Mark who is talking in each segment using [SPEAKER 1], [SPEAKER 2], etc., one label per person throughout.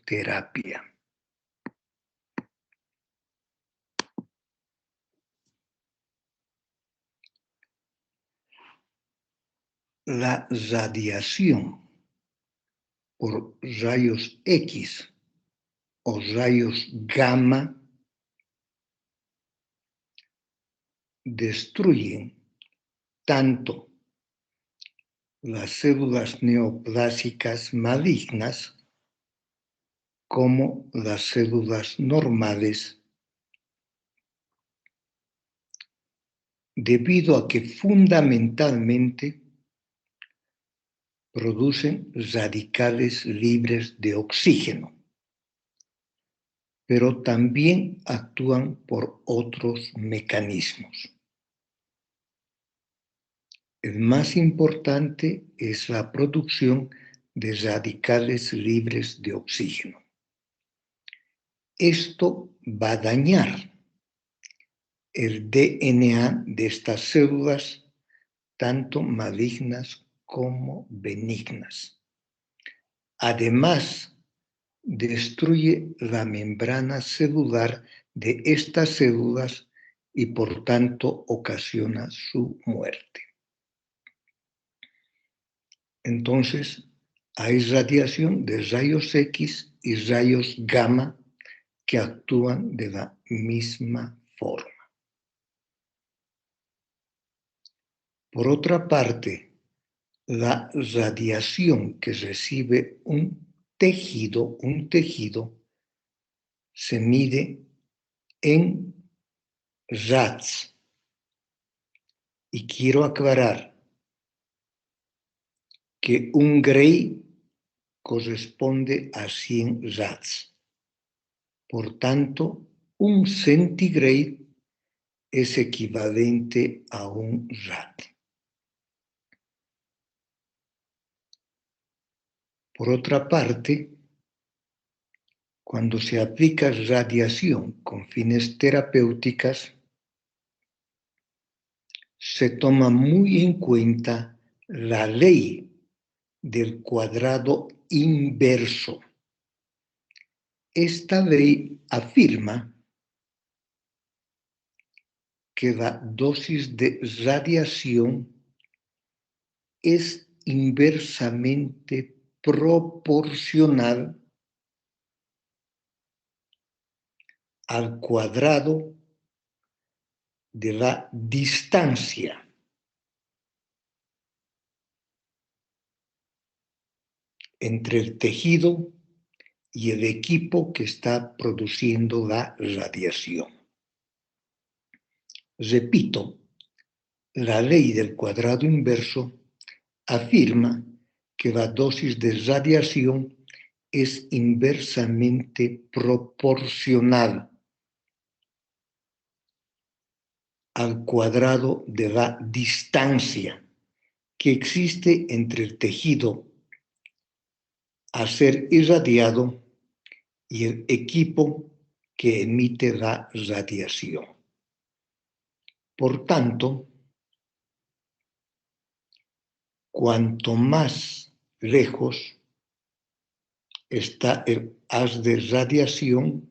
[SPEAKER 1] radioterapia. La radiación por rayos X o rayos gamma destruyen tanto las células neoplásicas malignas como las células normales, debido a que fundamentalmente producen radicales libres de oxígeno, pero también actúan por otros mecanismos. El más importante es la producción de radicales libres de oxígeno. Esto va a dañar el DNA de estas células, tanto malignas como benignas. Además, destruye la membrana celular de estas células y por tanto ocasiona su muerte. Entonces, hay radiación de rayos X y rayos gamma que actúan de la misma forma. Por otra parte, la radiación que recibe un tejido se mide en rads. Y quiero aclarar que un Gray corresponde a 100 rads. Por tanto, un centigrade es equivalente a un rad. Por otra parte, cuando se aplica radiación con fines terapéuticas, se toma muy en cuenta la ley del cuadrado inverso. Esta ley afirma que la dosis de radiación es inversamente proporcional al cuadrado de la distancia entre el tejido y el equipo que está produciendo la radiación. Repito, la ley del cuadrado inverso afirma que la dosis de radiación es inversamente proporcional al cuadrado de la distancia que existe entre el tejido a ser irradiado y el equipo que emite la radiación. Por tanto, cuanto más lejos está el haz de radiación,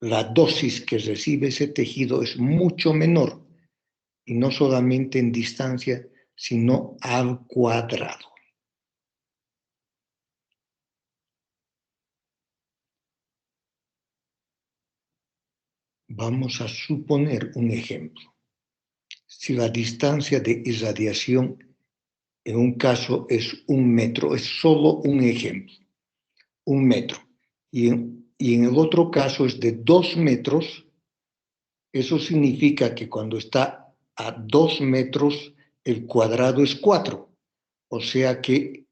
[SPEAKER 1] la dosis que recibe ese tejido es mucho menor, y no solamente en distancia, sino al cuadrado. Vamos a suponer un ejemplo. Si la distancia de irradiación en un caso es 1 metro, es solo un ejemplo, 1 metro, y en el otro caso es de 2 metros, eso significa que cuando está a 2 metros, el cuadrado es 4. O sea que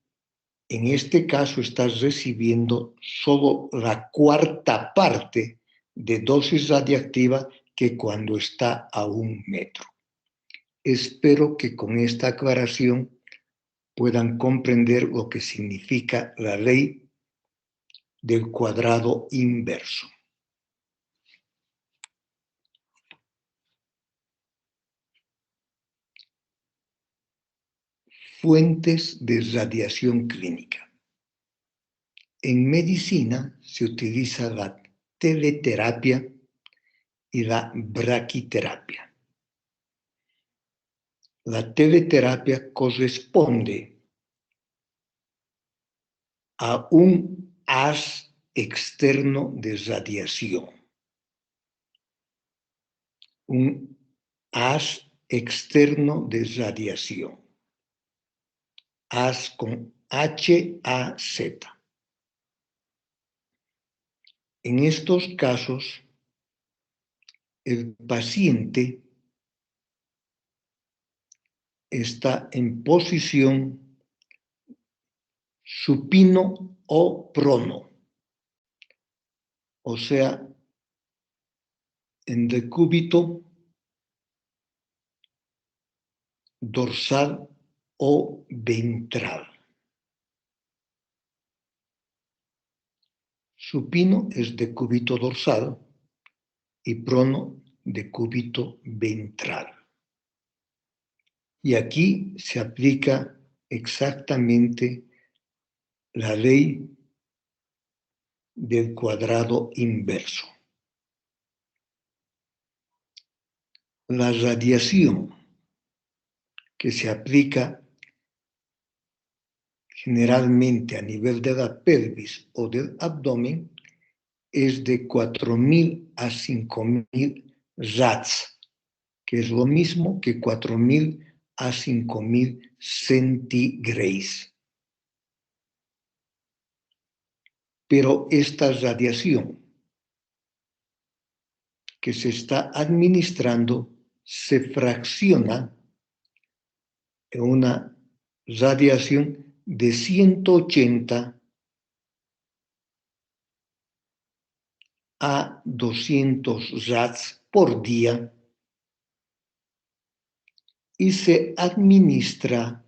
[SPEAKER 1] en este caso estás recibiendo solo la cuarta parte de dosis radiactiva que cuando está a 1 metro. Espero que con esta aclaración puedan comprender lo que significa la ley del cuadrado inverso. Fuentes de radiación clínica. En medicina se utiliza la teleterapia y la braquiterapia. La teleterapia corresponde a un haz externo de radiación. Un haz externo de radiación. Haz con HAZ. En estos casos, el paciente está en posición supino o prono, o sea, en decúbito dorsal o ventral. Supino es decúbito dorsal y prono decúbito ventral. Y aquí se aplica exactamente la ley del cuadrado inverso. La radiación que se aplica generalmente a nivel de la pelvis o del abdomen es de 4.000 a 5.000 rads, que es lo mismo que 4.000 a 5.000 centigrays. Pero esta radiación que se está administrando se fracciona en una radiación de 180 a 200 rads por día y se administra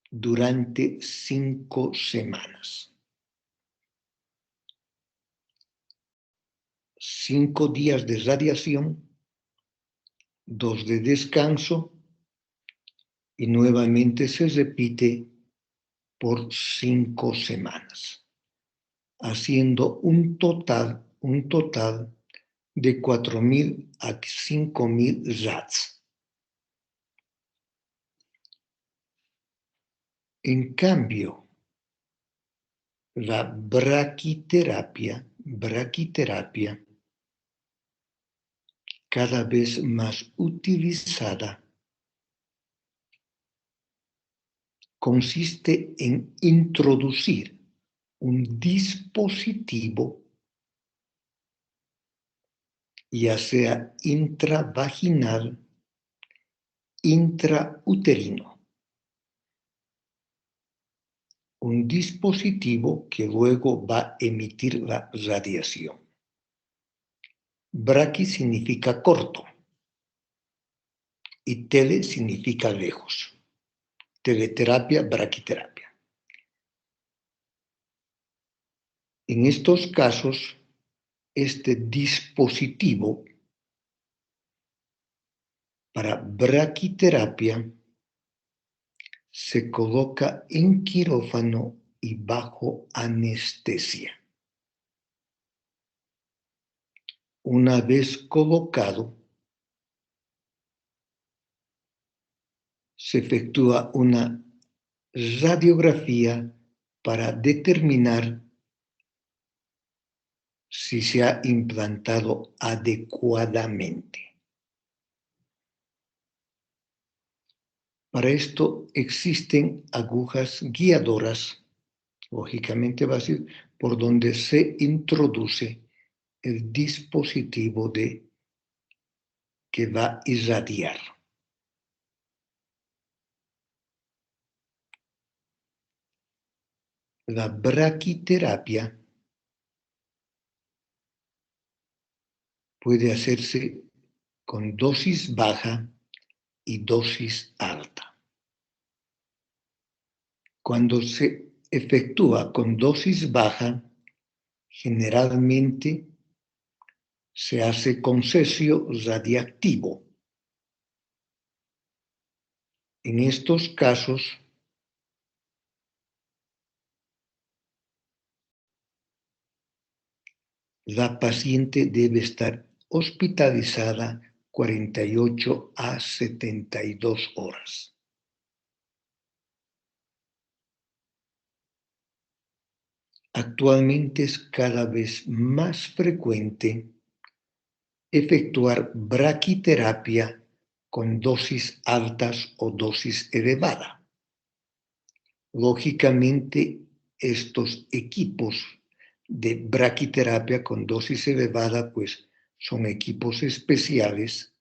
[SPEAKER 1] durante 5 semanas. 5 días de radiación, 2 de descanso y nuevamente se repite por 5 semanas, haciendo un total de 4.000 a 5.000 rads. En cambio, la braquiterapia, cada vez más utilizada, consiste en introducir un dispositivo, ya sea intravaginal, intrauterino, un dispositivo que luego va a emitir la radiación. Braqui significa corto y tele significa lejos. Teleterapia, braquiterapia. En estos casos, este dispositivo para braquiterapia se coloca en quirófano y bajo anestesia. Una vez colocado, se efectúa una radiografía para determinar si se ha implantado adecuadamente. Para esto existen agujas guiadoras, lógicamente va a ser por donde se introduce el dispositivo que va a irradiar. La braquiterapia puede hacerse con dosis baja y dosis alta. Cuando se efectúa con dosis baja, generalmente se hace con cesio radiactivo. En estos casos, la paciente debe estar hospitalizada 48 a 72 horas. Actualmente es cada vez más frecuente efectuar braquiterapia con dosis altas o dosis elevada. Lógicamente, estos equipos de braquiterapia con dosis elevada, pues son equipos especiales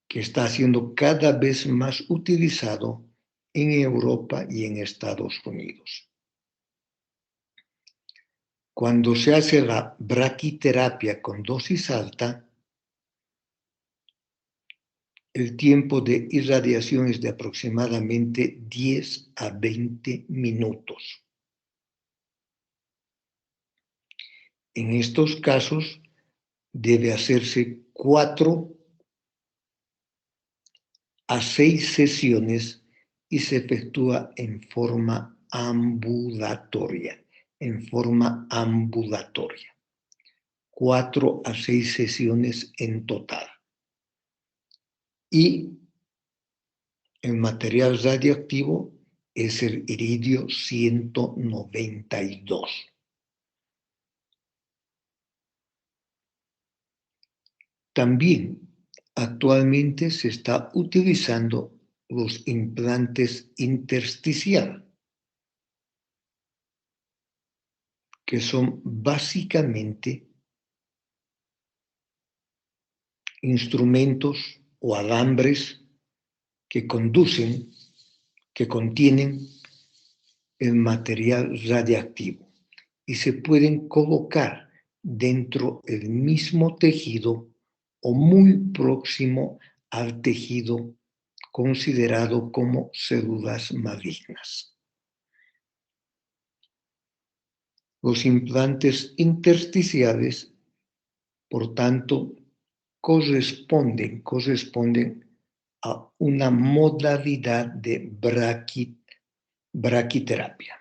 [SPEAKER 1] que está siendo cada vez más utilizado en Europa y en Estados Unidos. Cuando se hace la braquiterapia con dosis alta, el tiempo de irradiación es de aproximadamente 10 a 20 minutos. En estos casos, debe hacerse 4 a 6 sesiones y se efectúa en forma ambulatoria. 4 a 6 sesiones en total. Y el material radioactivo es el iridio 192. También actualmente se está utilizando los implantes intersticiales, que son básicamente instrumentos o alambres que contienen el material radiactivo y se pueden colocar dentro del mismo tejido o muy próximo al tejido considerado como células malignas. Los implantes intersticiales, por tanto, corresponden a una modalidad de braquiterapia.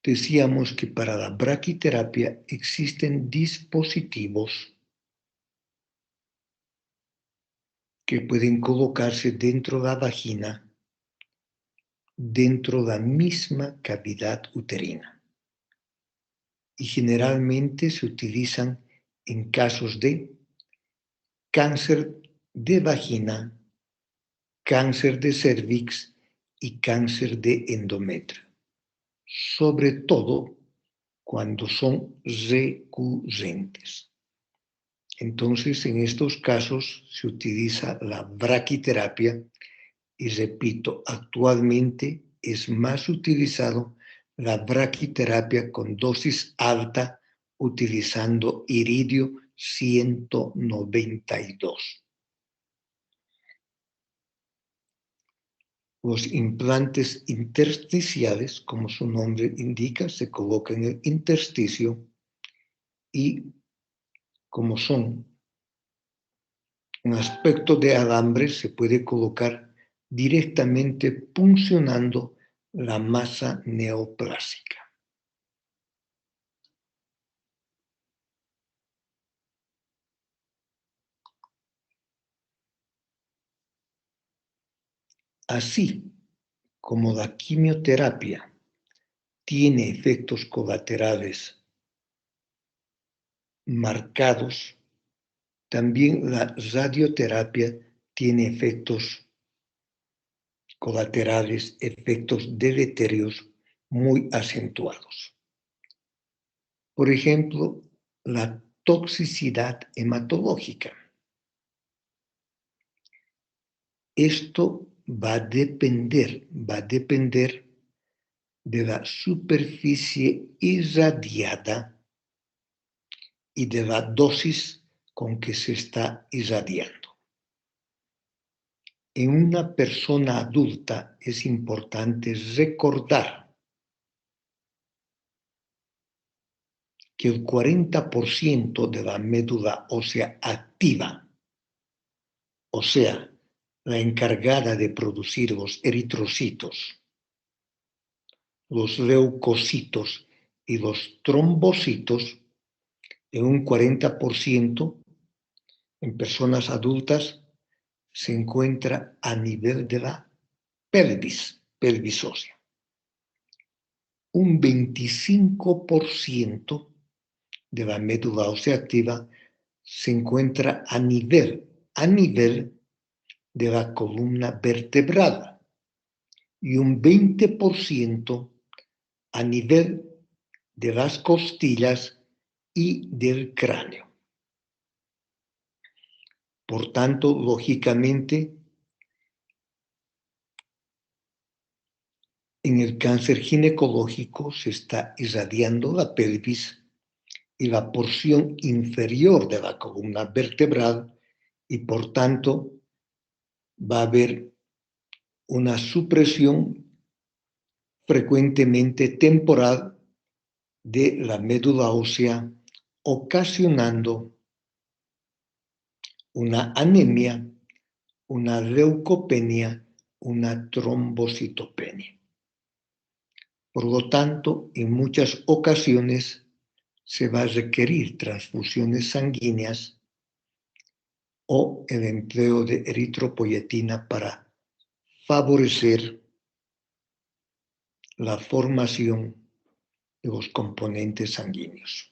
[SPEAKER 1] Decíamos que para la braquiterapia existen dispositivos que pueden colocarse dentro de la vagina, dentro de la misma cavidad uterina. Y generalmente se utilizan en casos de cáncer de vagina, cáncer de cervix y cáncer de endometrio, sobre todo cuando son recurrentes. Entonces, en estos casos se utiliza la braquiterapia y repito, actualmente es más utilizado la braquiterapia con dosis alta utilizando iridio 192. Los implantes intersticiales, como su nombre indica, se colocan en el intersticio y como son un aspecto de alambre, se puede colocar directamente puncionando la masa neoplásica. Así como la quimioterapia tiene efectos colaterales marcados, también la radioterapia tiene efectos colaterales, efectos deleterios muy acentuados. Por ejemplo, la toxicidad hematológica. Esto va a depender de la superficie irradiada y de la dosis con que se está irradiando. En una persona adulta es importante recordar que el 40% de la médula ósea activa o sea, la encargada de producir los eritrocitos, los leucocitos y los trombocitos, en un 40% en personas adultas se encuentra a nivel de la pelvis ósea. Un 25% de la médula ósea activa se encuentra a nivel de la columna vertebral y un 20% a nivel de las costillas y del cráneo. Por tanto, lógicamente, en el cáncer ginecológico se está irradiando la pelvis y la porción inferior de la columna vertebral y por tanto va a haber una supresión frecuentemente temporal de la médula ósea, ocasionando una anemia, una leucopenia, una trombocitopenia. Por lo tanto, en muchas ocasiones se va a requerir transfusiones sanguíneas o el empleo de eritropoyetina para favorecer la formación de los componentes sanguíneos.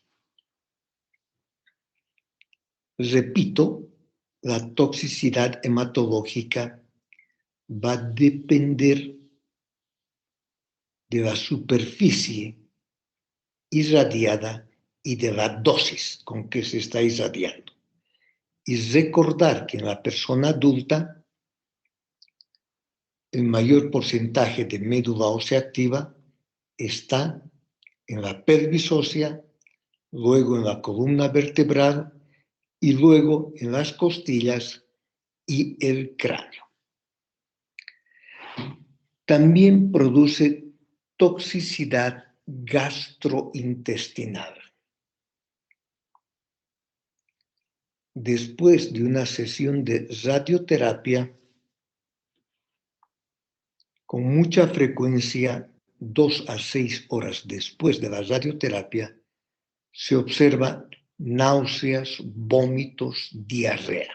[SPEAKER 1] Repito, la toxicidad hematológica va a depender de la superficie irradiada y de la dosis con que se está irradiando. Y recordar que en la persona adulta el mayor porcentaje de médula ósea activa está en la pelvis ósea, luego en la columna vertebral y luego en las costillas y el cráneo. También produce toxicidad gastrointestinal. Después de una sesión de radioterapia, con mucha frecuencia, 2 a 6 horas después de la radioterapia, se observa náuseas, vómitos, diarrea.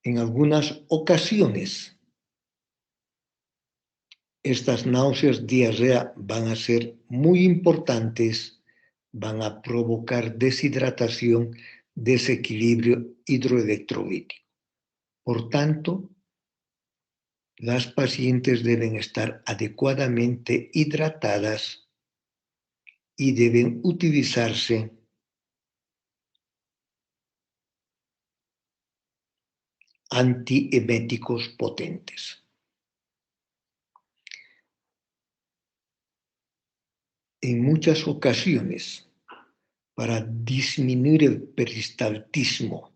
[SPEAKER 1] En algunas ocasiones, estas náuseas, diarrea van a ser muy importantes, van a provocar deshidratación, desequilibrio hidroelectrolítico. Por tanto, las pacientes deben estar adecuadamente hidratadas y deben utilizarse antieméticos potentes. En muchas ocasiones, para disminuir el peristaltismo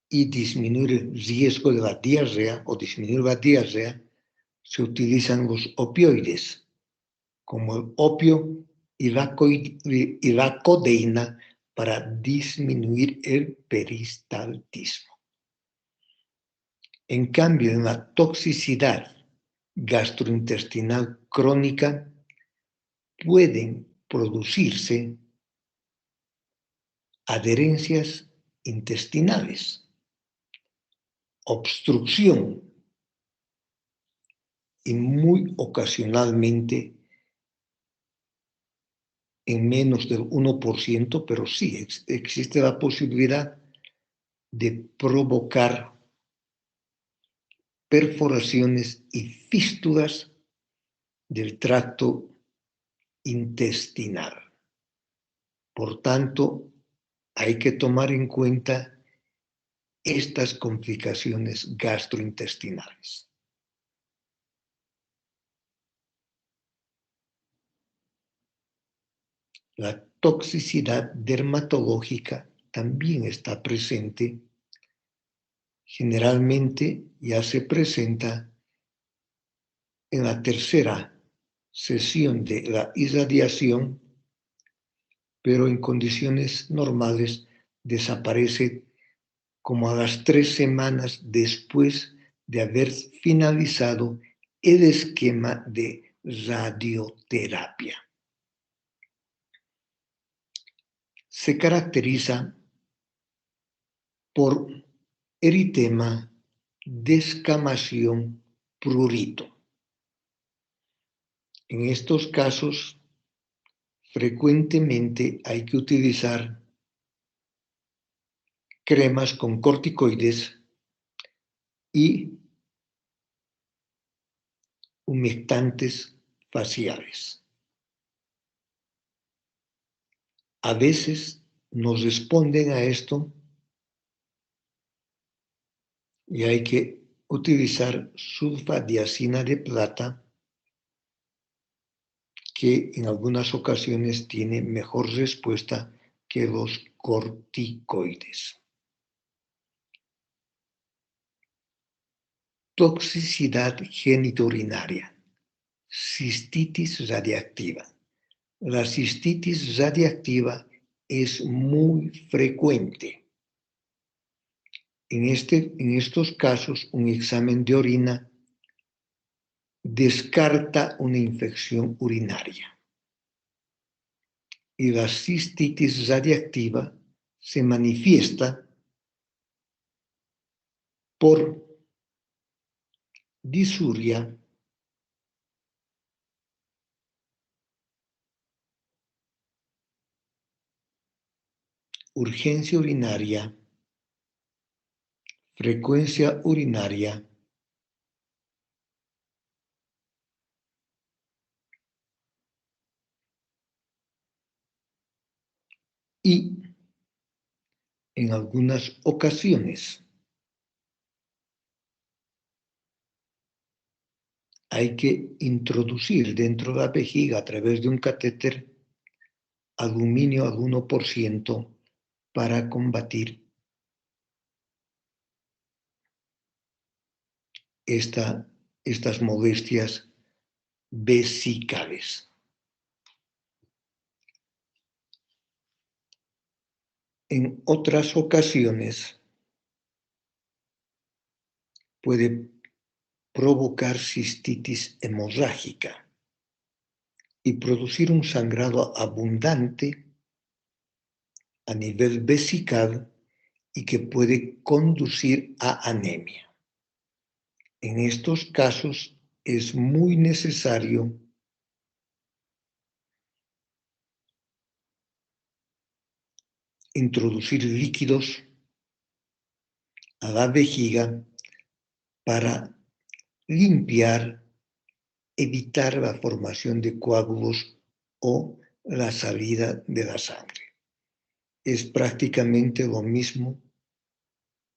[SPEAKER 1] y disminuir el riesgo de la diarrea o disminuir la diarrea, se utilizan los opioides, como el opio y la codeína, para disminuir el peristaltismo. En cambio, en la toxicidad gastrointestinal crónica pueden producirse adherencias intestinales, obstrucción y muy ocasionalmente, en menos del 1%, pero sí existe la posibilidad de provocar perforaciones y fístulas del tracto intestinal. Por tanto, hay que tomar en cuenta estas complicaciones gastrointestinales. La toxicidad dermatológica también está presente. Generalmente ya se presenta en la tercera sesión de la irradiación, pero en condiciones normales desaparece como a las 3 semanas después de haber finalizado el esquema de radioterapia. Se caracteriza por eritema, descamación, prurito. En estos casos, frecuentemente hay que utilizar cremas con corticoides y humectantes faciales. A veces nos responden a esto y hay que utilizar sulfadiazina de plata, que en algunas ocasiones tiene mejor respuesta que los corticoides. Toxicidad genitourinaria, cistitis radiactiva. La cistitis radiactiva es muy frecuente. En estos casos, un examen de orina descarta una infección urinaria. Y la cistitis radiactiva se manifiesta por disuria, urgencia urinaria, frecuencia urinaria y, en algunas ocasiones, hay que introducir dentro de la vejiga a través de un catéter aluminio al 1% para combatir estas molestias vesicales. En otras ocasiones puede provocar cistitis hemorrágica y producir un sangrado abundante a nivel vesical y que puede conducir a anemia. En estos casos es muy necesario introducir líquidos a la vejiga para limpiar, evitar la formación de coágulos o la salida de la sangre. Es prácticamente lo mismo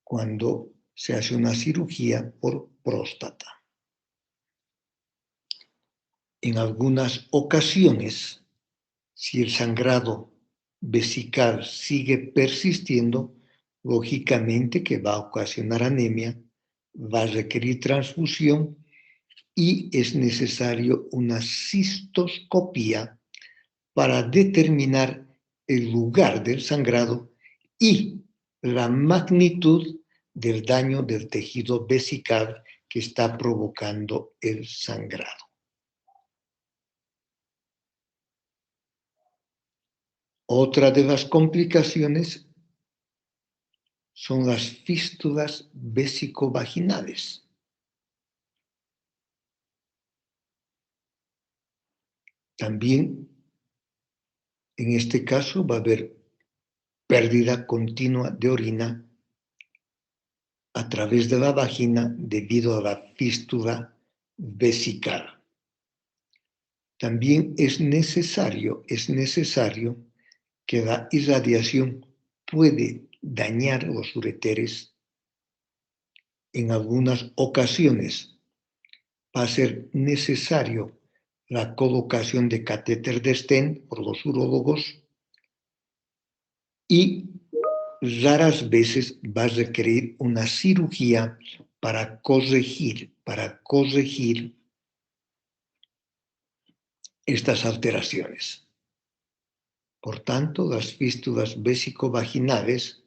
[SPEAKER 1] cuando se hace una cirugía por próstata. En algunas ocasiones, si el sangrado vesical sigue persistiendo, lógicamente que va a ocasionar anemia, va a requerir transfusión y es necesario una cistoscopía para determinar el lugar del sangrado y la magnitud del daño del tejido vesical que está provocando el sangrado. Otra de las complicaciones son las fístulas vesicovaginales. También en este caso va a haber pérdida continua de orina a través de la vagina debido a la fístula vesical. También es necesario que la irradiación puede dañar los ureteres. En algunas ocasiones va a ser necesario la colocación de catéter de Sten por los urólogos y raras veces va a requerir una cirugía para corregir estas alteraciones. Por tanto, las fístulas vesicovaginales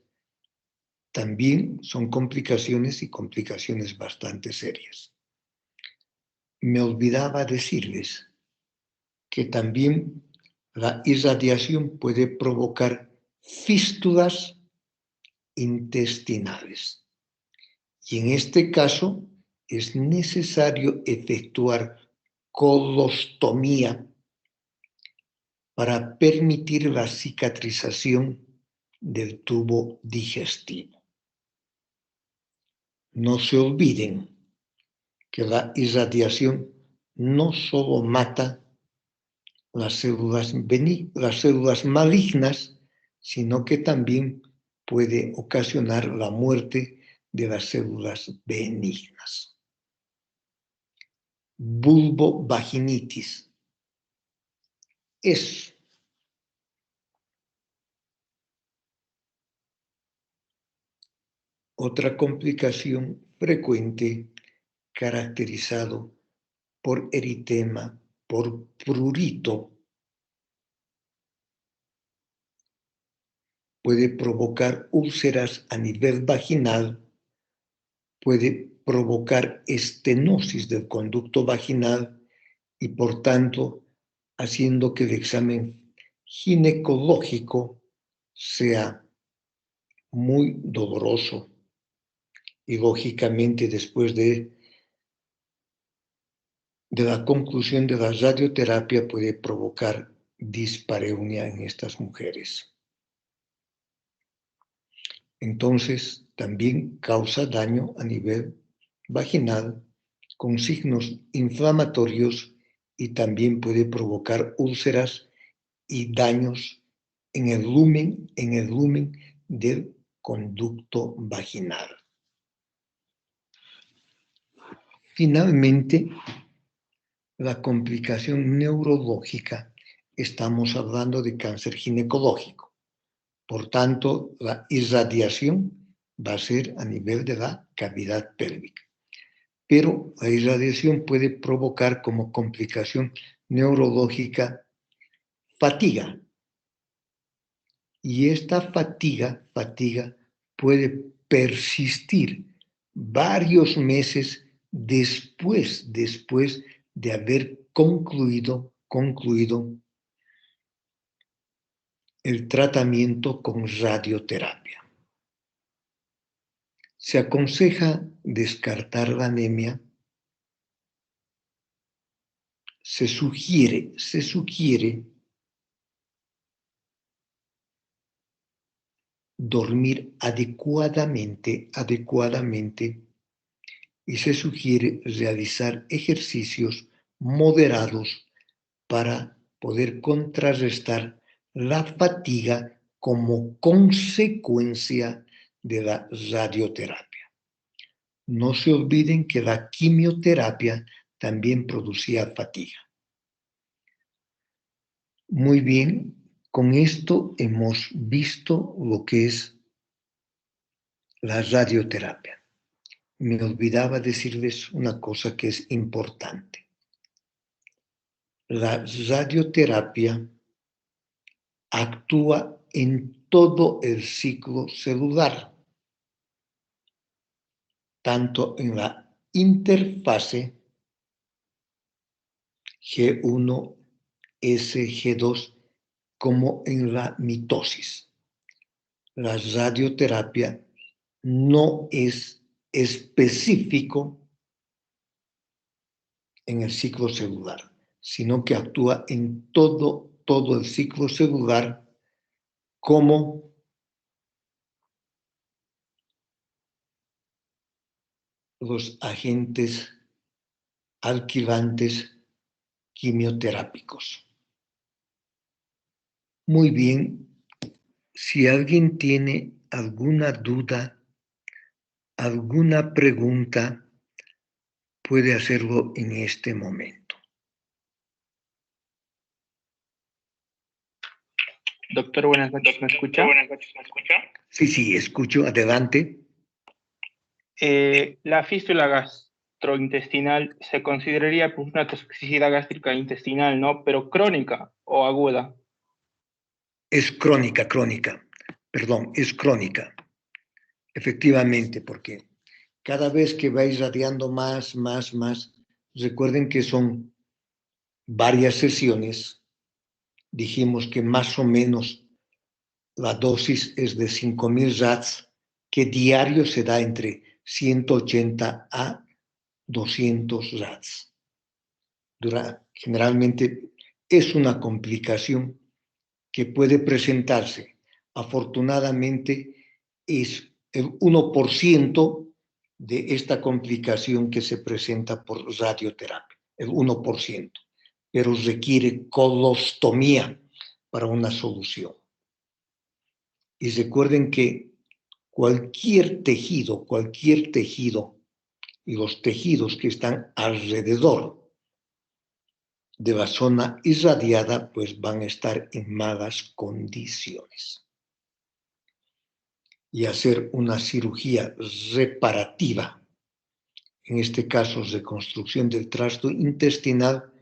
[SPEAKER 1] también son complicaciones y complicaciones bastante serias. Me olvidaba decirles que también la irradiación puede provocar fístulas intestinales. Y en este caso es necesario efectuar colostomía para permitir la cicatrización del tubo digestivo. No se olviden que la irradiación no solo mata las células malignas, sino que también puede ocasionar la muerte de las células benignas. Vulvovaginitis es otra complicación frecuente caracterizado por eritema, por prurito. Puede provocar úlceras a nivel vaginal, puede provocar estenosis del conducto vaginal y, por tanto, haciendo que el examen ginecológico sea muy doloroso. Y, lógicamente, después de la conclusión de la radioterapia puede provocar dispareunia en estas mujeres. Entonces, también causa daño a nivel vaginal con signos inflamatorios y también puede provocar úlceras y daños en el lumen del conducto vaginal. Finalmente, la complicación neurológica, estamos hablando de cáncer ginecológico. Por tanto, la irradiación va a ser a nivel de la cavidad pélvica. Pero la irradiación puede provocar como complicación neurológica fatiga. Y esta fatiga puede persistir varios meses después de haber concluido el tratamiento con radioterapia. Se aconseja descartar la anemia. Se sugiere dormir adecuadamente y se sugiere realizar ejercicios moderados para poder contrarrestar la fatiga como consecuencia de la radioterapia. No se olviden que la quimioterapia también producía fatiga. Muy bien, con esto hemos visto lo que es la radioterapia. Me olvidaba decirles una cosa que es importante. La radioterapia actúa en todo el ciclo celular, tanto en la interfase G1, S, G2, como en la mitosis. La radioterapia no es específico en el ciclo celular, sino que actúa en todo el ciclo celular como los agentes alquilantes quimioterápicos. Muy bien, si alguien tiene alguna duda, alguna pregunta, puede hacerlo en este momento.
[SPEAKER 2] Doctor, buenas noches, ¿me escucha?
[SPEAKER 1] Sí, escucho, adelante.
[SPEAKER 2] La fístula gastrointestinal se consideraría pues, una toxicidad gástrica intestinal, ¿no? Pero crónica o aguda.
[SPEAKER 1] Es crónica. efectivamente, porque cada vez que va irradiando más, recuerden que son varias sesiones. Dijimos que más o menos la dosis es de 5.000 RADs, que diario se da entre 180 a 200 RADs. Generalmente es una complicación que puede presentarse. Afortunadamente es el 1% de esta complicación que se presenta por radioterapia, el 1%, pero requiere colostomía para una solución. Y recuerden que cualquier tejido y los tejidos que están alrededor de la zona irradiada, pues van a estar en malas condiciones. Y hacer una cirugía reparativa, en este caso reconstrucción del tracto intestinal,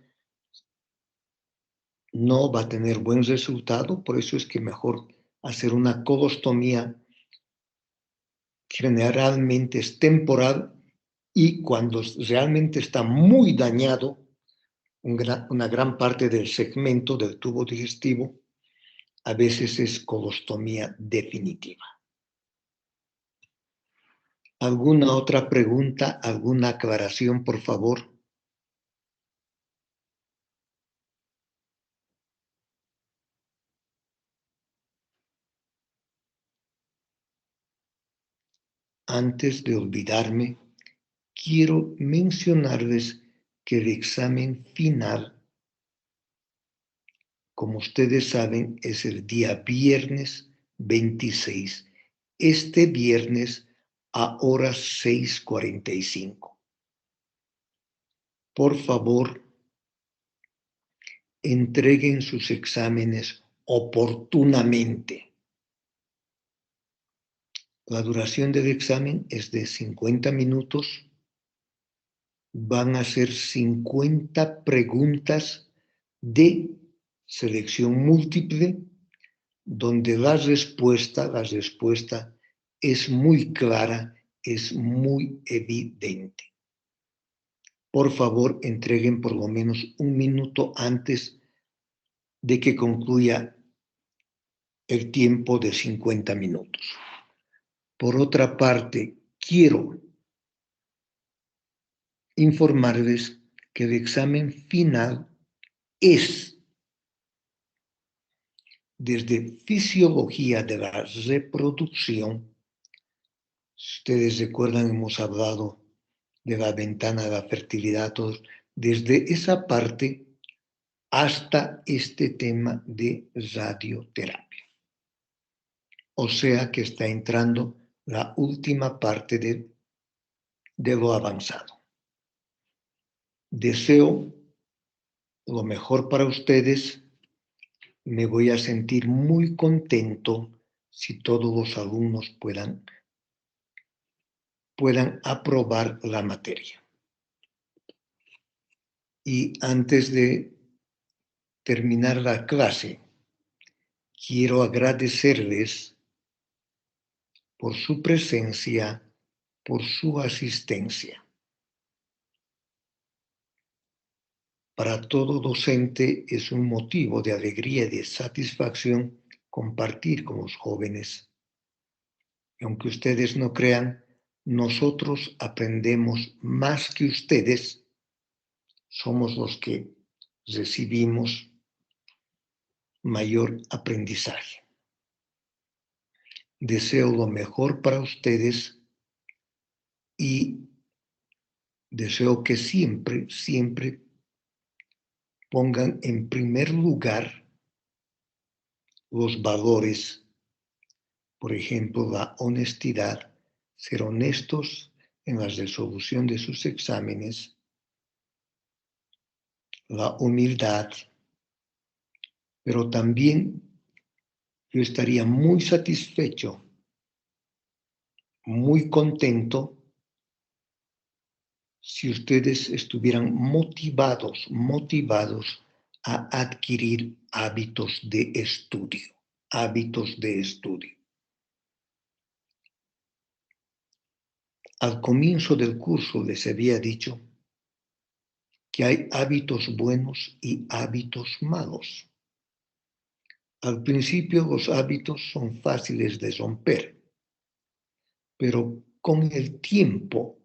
[SPEAKER 1] no va a tener buen resultado, por eso es que mejor hacer una colostomía. Generalmente es temporal y cuando realmente está muy dañado una gran parte del segmento del tubo digestivo, a veces es colostomía definitiva. ¿Alguna otra pregunta, alguna aclaración, por favor? Antes de olvidarme, quiero mencionarles que el examen final, como ustedes saben, es el día viernes 26. Este viernes a horas 6:45. Por favor, entreguen sus exámenes oportunamente. La duración del examen es de 50 minutos. Van a ser 50 preguntas de selección múltiple, donde la respuesta es muy clara, es muy evidente. Por favor, entreguen por lo menos un minuto antes de que concluya el tiempo de 50 minutos. Por otra parte, quiero informarles que el examen final es desde fisiología de la reproducción. Si ustedes recuerdan, hemos hablado de la ventana de la fertilidad, todos, desde esa parte hasta este tema de radioterapia. O sea que está entrando la última parte de lo avanzado. Deseo lo mejor para ustedes. Me voy a sentir muy contento si todos los alumnos puedan aprobar la materia. Y antes de terminar la clase, quiero agradecerles por su presencia, por su asistencia. Para todo docente es un motivo de alegría y de satisfacción compartir con los jóvenes. Y aunque ustedes no crean, nosotros aprendemos más que ustedes. Somos los que recibimos mayor aprendizaje. Deseo lo mejor para ustedes y deseo que siempre pongan en primer lugar los valores, por ejemplo, la honestidad, ser honestos en la resolución de sus exámenes, la humildad, pero también yo estaría muy satisfecho, muy contento, si ustedes estuvieran motivados a adquirir hábitos de estudio. Al comienzo del curso les había dicho que hay hábitos buenos y hábitos malos. Al principio los hábitos son fáciles de romper, pero con el tiempo,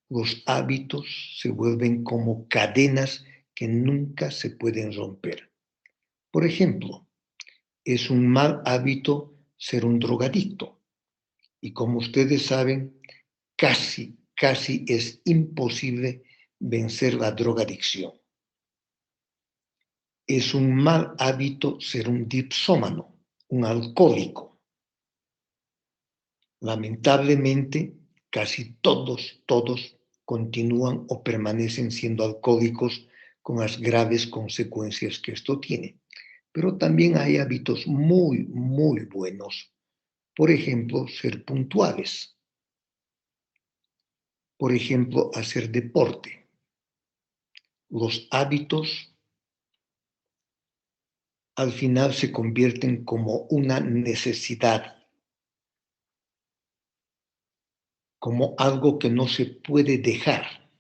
[SPEAKER 1] los hábitos se vuelven como cadenas que nunca se pueden romper. Por ejemplo, es un mal hábito ser un drogadicto. Y como ustedes saben, casi es imposible vencer la drogadicción. Es un mal hábito ser un dipsómano, un alcohólico. Lamentablemente, casi todos continúan o permanecen siendo alcohólicos con las graves consecuencias que esto tiene. Pero también hay hábitos muy buenos. Por ejemplo, ser puntuales. Por ejemplo, hacer deporte. Los hábitos al final se convierten como una necesidad, como algo que no se puede dejar.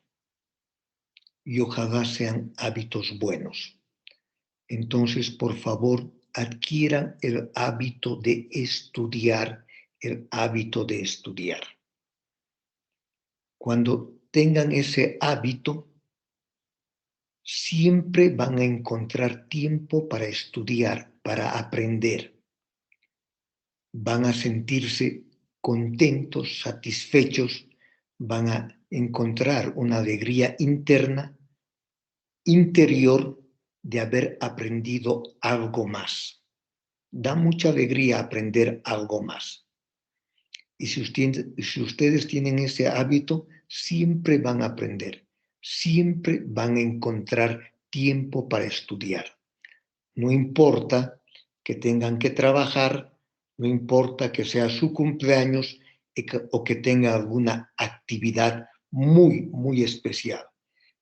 [SPEAKER 1] Y ojalá sean hábitos buenos. Entonces, por favor, adquieran el hábito de estudiar, Cuando tengan ese hábito, siempre van a encontrar tiempo para estudiar, para aprender. Van a sentirse contentos, satisfechos, van a encontrar una alegría interior de haber aprendido algo más. Da mucha alegría aprender algo más. Y si ustedes tienen ese hábito, siempre van a aprender, siempre van a encontrar tiempo para estudiar. No importa que tengan que trabajar, no importa que sea su cumpleaños o que tengan alguna actividad muy especial.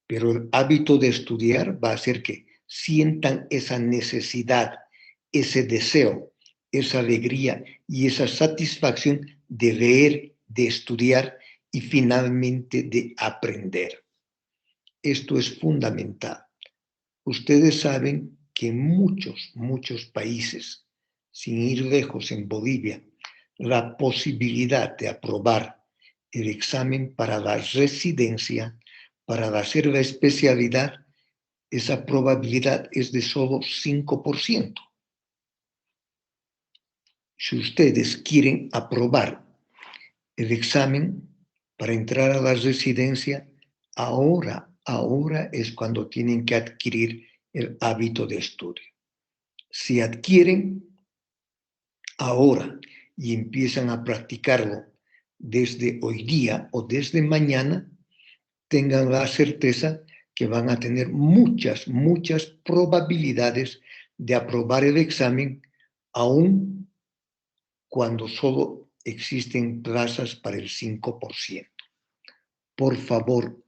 [SPEAKER 1] Pero el hábito de estudiar va a hacer que sientan esa necesidad, ese deseo, esa alegría y esa satisfacción de leer, de estudiar y finalmente de aprender. Esto es fundamental. Ustedes saben que en muchos países, sin ir lejos en Bolivia, la posibilidad de aprobar el examen para la residencia, para hacer la especialidad, esa probabilidad es de solo 5%. Si ustedes quieren aprobar el examen para entrar a la residencia, ahora es cuando tienen que adquirir el hábito de estudio. Si adquieren ahora y empiezan a practicarlo desde hoy día o desde mañana, tengan la certeza que van a tener muchas probabilidades de aprobar el examen, aun cuando solo existen plazas para el 5%. Por favor,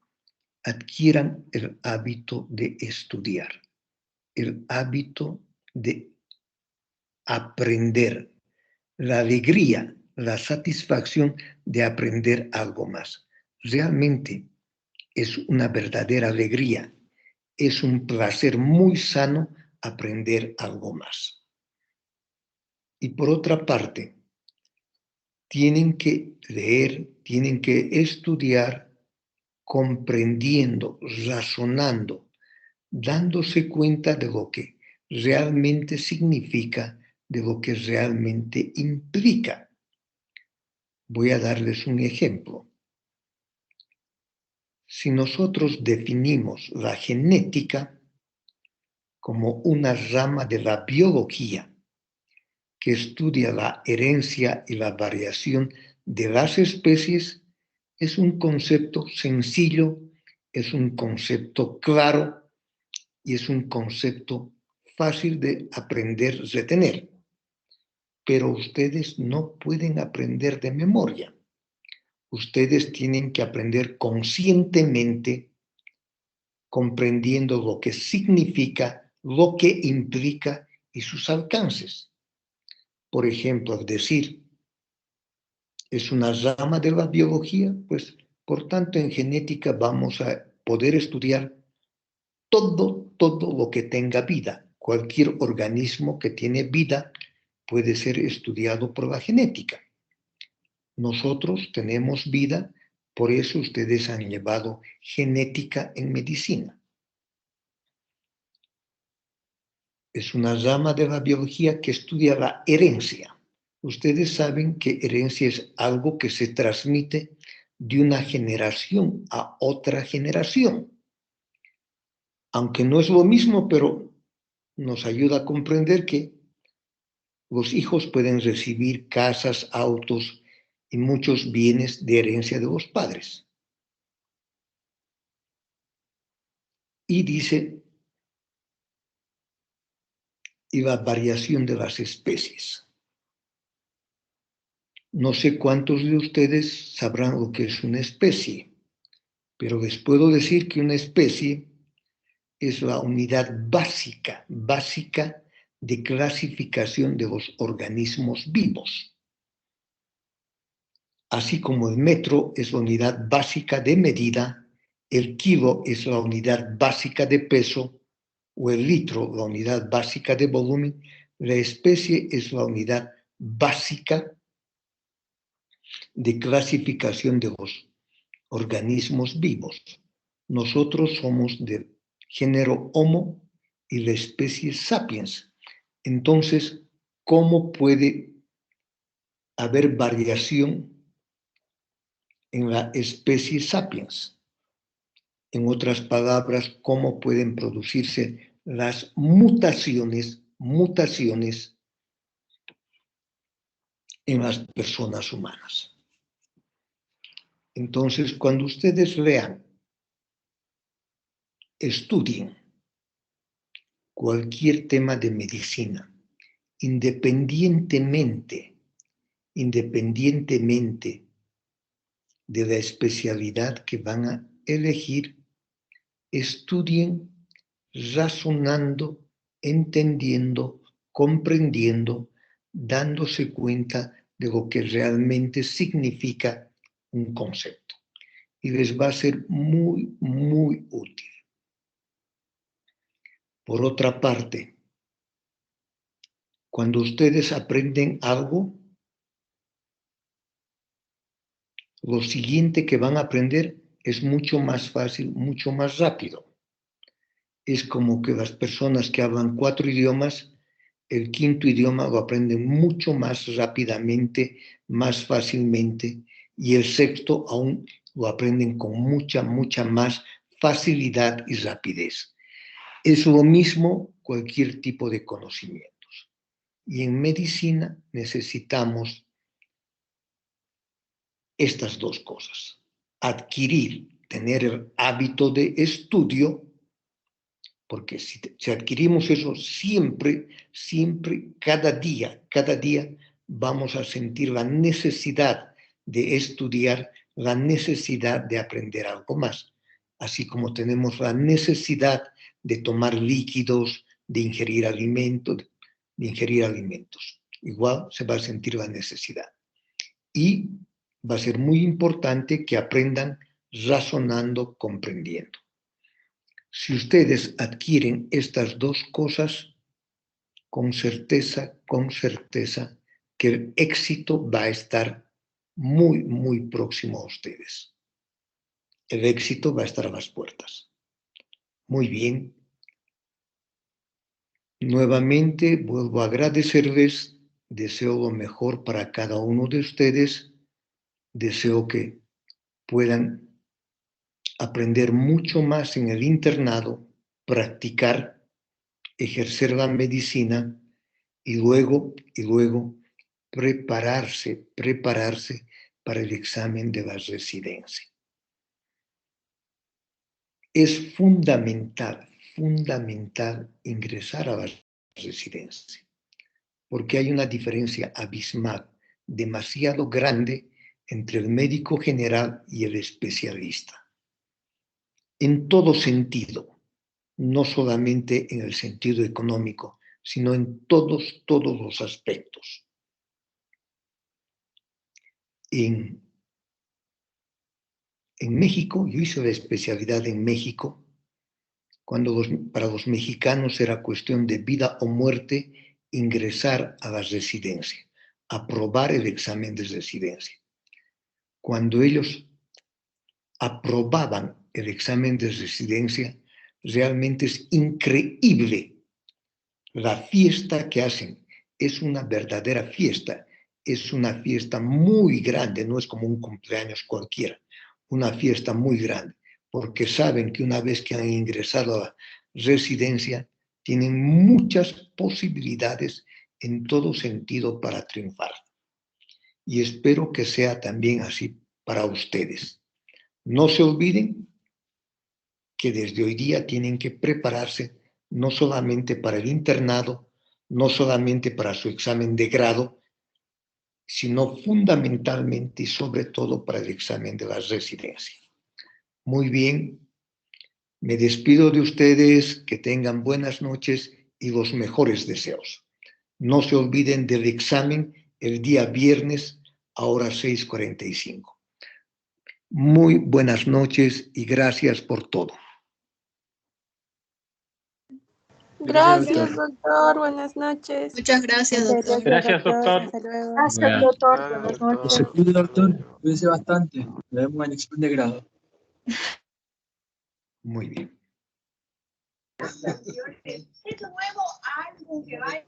[SPEAKER 1] adquieran el hábito de estudiar, el hábito de aprender, la alegría, la satisfacción de aprender algo más. Realmente es una verdadera alegría, es un placer muy sano aprender algo más. Y por otra parte, tienen que leer, tienen que estudiar, comprendiendo, razonando, dándose cuenta de lo que realmente significa, de lo que realmente implica. Voy a darles un ejemplo. Si nosotros definimos la genética como una rama de la biología que estudia la herencia y la variación de las especies, es un concepto sencillo, es un concepto claro y es un concepto fácil de aprender, retener. Pero ustedes no pueden aprender de memoria. Ustedes tienen que aprender conscientemente, comprendiendo lo que significa, lo que implica y sus alcances. Por ejemplo, al decir es una rama de la biología, pues por tanto en genética vamos a poder estudiar todo lo que tenga vida. Cualquier organismo que tiene vida puede ser estudiado por la genética. Nosotros tenemos vida, por eso ustedes han llevado genética en medicina. Es una rama de la biología que estudia la herencia. Ustedes saben que herencia es algo que se transmite de una generación a otra generación. Aunque no es lo mismo, pero nos ayuda a comprender que los hijos pueden recibir casas, autos y muchos bienes de herencia de los padres. Y dice, y la variación de las especies. No sé cuántos de ustedes sabrán lo que es una especie, pero les puedo decir que una especie es la unidad básica de clasificación de los organismos vivos. Así como el metro es la unidad básica de medida, el kilo es la unidad básica de peso, o el litro la unidad básica de volumen, la especie es la unidad básica de clasificación de los organismos vivos. Nosotros somos del género Homo y la especie Sapiens. Entonces, ¿cómo puede haber variación en la especie Sapiens? En otras palabras, ¿cómo pueden producirse las mutaciones en las personas humanas? Entonces, cuando ustedes lean, estudien cualquier tema de medicina, independientemente de la especialidad que van a elegir, estudien razonando, entendiendo, comprendiendo, dándose cuenta de lo que realmente significa un concepto. Y les va a ser muy, muy útil. Por otra parte, cuando ustedes aprenden algo, lo siguiente que van a aprender es mucho más fácil, mucho más rápido. Es como que las personas que hablan 4 idiomas, el 5.º idioma lo aprenden mucho más rápidamente, más fácilmente, y el 6.º aún lo aprenden con mucha más facilidad y rapidez. Es lo mismo cualquier tipo de conocimientos. Y en medicina necesitamos estas dos cosas. Adquirir, tener el hábito de estudio, porque si adquirimos eso siempre, cada día, vamos a sentir la necesidad de estudiar, la necesidad de aprender algo más. Así como tenemos la necesidad de tomar líquidos, de ingerir alimentos. Igual se va a sentir la necesidad. Y va a ser muy importante que aprendan razonando, comprendiendo. Si ustedes adquieren estas dos cosas, con certeza que el éxito va a estar muy, muy próximo a ustedes. El éxito va a estar a las puertas. Muy bien. Nuevamente vuelvo a agradecerles. Deseo lo mejor para cada uno de ustedes. Deseo que puedan aprender mucho más en el internado, practicar, ejercer la medicina y luego prepararse para el examen de la residencia. Es fundamental ingresar a la residencia, porque hay una diferencia abismal, demasiado grande entre el médico general y el especialista. En todo sentido, no solamente en el sentido económico, sino en todos los aspectos. En México, yo hice la especialidad en México, cuando para los mexicanos era cuestión de vida o muerte ingresar a la residencia, aprobar el examen de residencia. Cuando ellos aprobaban el examen de residencia, realmente es increíble la fiesta que hacen. Es una verdadera fiesta, es una fiesta muy grande, no es como un cumpleaños cualquiera, una fiesta muy grande, porque saben que una vez que han ingresado a la residencia, tienen muchas posibilidades en todo sentido para triunfar. Y espero que sea también así para ustedes. No se olviden que desde hoy día tienen que prepararse no solamente para el internado, no solamente para su examen de grado, sino fundamentalmente y sobre todo para el examen de la residencia. Muy bien, me despido de ustedes, que tengan buenas noches y los mejores deseos. No se olviden del examen el día viernes a horas 6:45. Muy buenas noches y gracias por todo.
[SPEAKER 3] Gracias, doctor. Buenas noches.
[SPEAKER 4] Muchas gracias, doctor.
[SPEAKER 2] Gracias, doctor.
[SPEAKER 3] Hasta luego.
[SPEAKER 5] Gracias,
[SPEAKER 3] doctor. Buenas
[SPEAKER 5] Que se
[SPEAKER 3] noches.
[SPEAKER 5] cuide, doctor. Cuídese bastante. Nos vemos en el examen de grado.
[SPEAKER 1] Muy bien.
[SPEAKER 6] Es nuevo álbum que va